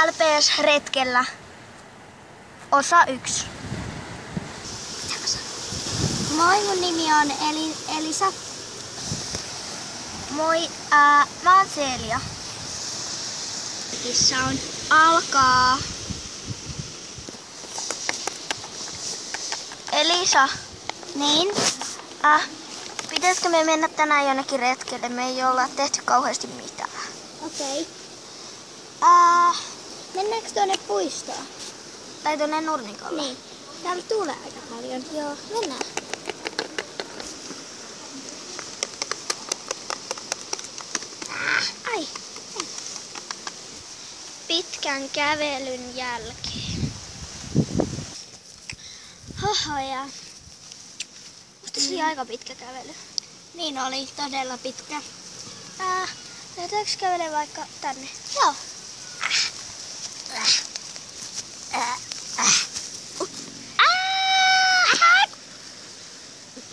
LPS-retkellä. Osa 1. Moi, mun nimi on Elisa. Moi, mä oon Celia. Missä on alkaa. Elisa, Niin? pitäisikö me mennä tänään jonnekin retkelle? Me ei olla tehty kauheasti mitään. Okei. Mennäänkö tuonne puistoon? Tai tuonne Nurnikalle. Niin. Täällä tuulee aika paljon. Joo. Mennään. Ai. Pitkän kävelyn jälkeen. Hohoja. Musta se oli aika pitkä kävely. Niin oli todella pitkä. Lähdetäänkö kävelemään vaikka tänne? Joo.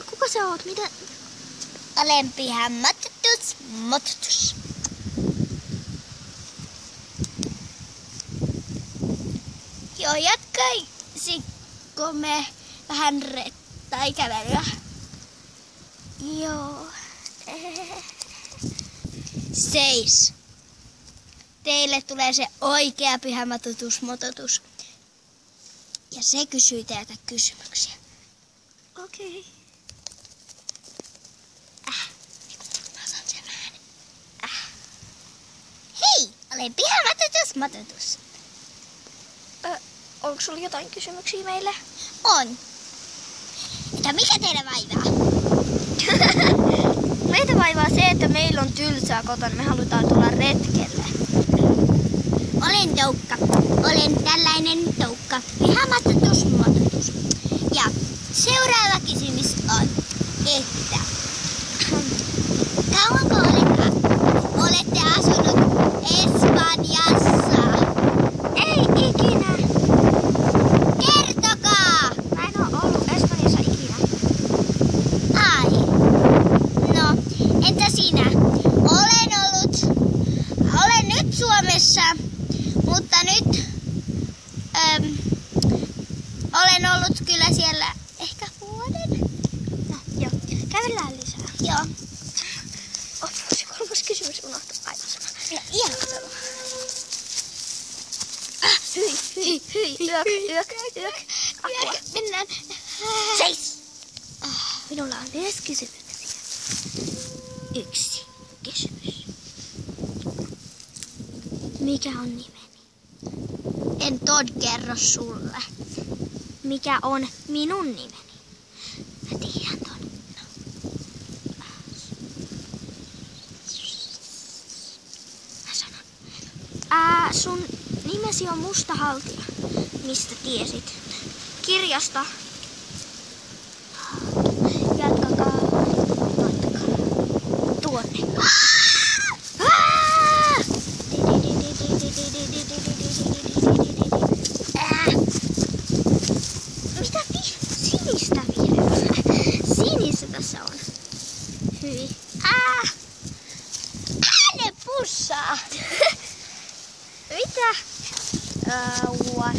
Kuka sä oot? Mitä? Olen pihan motutus. Joo, jatkaisinko me vähän tai kävelyä? Joo. Seis. Teille tulee se oikea pyhämatotus. Ja se kysyy teiltä kysymyksiä. Okei. Mä otan sen vähän. Hei, olen pyhämatotus. Onko sulla jotain kysymyksiä meille? On. Että mikä teidän vaivaa? Meitä vaivaa se, että meillä on tylsää kotona. Me halutaan tulla retkelle. Olen Toukka. Olen tällainen Toukka. Pyhämatotus. Ja seuraava kysymys on, että kauanko olette asunut Espanjassa? Ei ikinä. Kertokaa! Mä en oo ollut Espanjassa ikinä. Ai. No, entä sinä? Olen nyt Suomessa, mutta nyt olen ollut kyllä siellä ehkä vuoden. No, joo. Kävellään lisää. Joo. Se kolmas kysymys unohtui aivan sama. No, ihan Hyi. Yök. Apua. Mennään. Seis! Minulla on myös kysymyksiä. Yksi kysymys. Mikä on nimeni? En kerro sulle. Mikä on minun nimeni? Mä tiedän ton. Mä sanon. Sun nimesi on Musta Haltija. Mistä tiesit? Kirjasta. Jatkakaa. Tuonne. Mitä sinistä vihreää? Sinistä tässä on. Hyi. Ne pussaa. Mitä? What?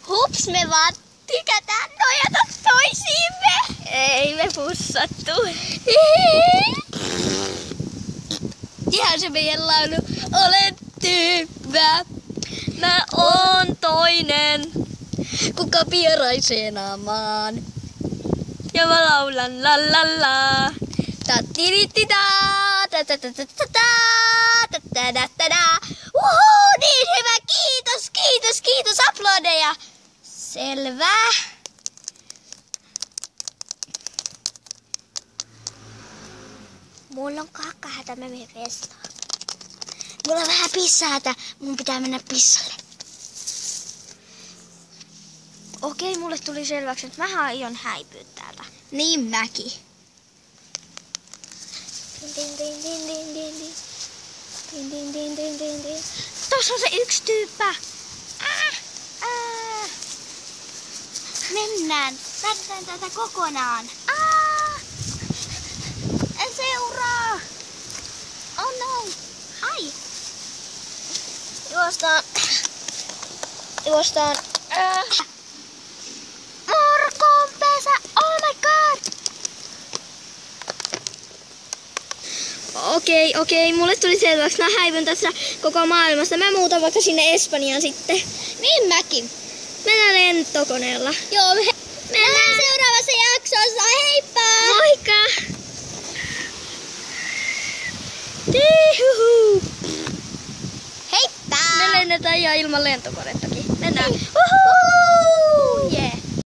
Hups, me vaan tykätään nojata toisiimme. Ei me pussattu. Ihan se meidän laulu. Olen tyhmä. Mä oon toinen. Kuka vieraisena maan. Ja mä laulan la la la. Niin hyvä, kiitos, aplodeja. Selvä. Mulla on kakkahätä, mä menen vestaan. Mulla on vähän pissahätä, mun pitää mennä pissalle. Okei, mulle tuli selväksi, että mä aion häipyä täältä. Niin mäkin. Tossa on se yksi tyyppä. Mennään. Lähdetään tätä kokonaan. En seuraa. Oh no. Ai. Juostaan morkonpesä. Oh my god. Okei. Mulle tuli selväksi. Mä häivyn tässä koko maailmasta. Mä muutan vaikka sinne Espanjaan sitten. Niin mäkin. Mennään lentokoneella. Joo, mennään seuraavassa jaksossa. Heippa! Moikka! Tihuhu! Heippa! Me lennetään ihan ilman lentokonettakin. Mennään. Uhuhu!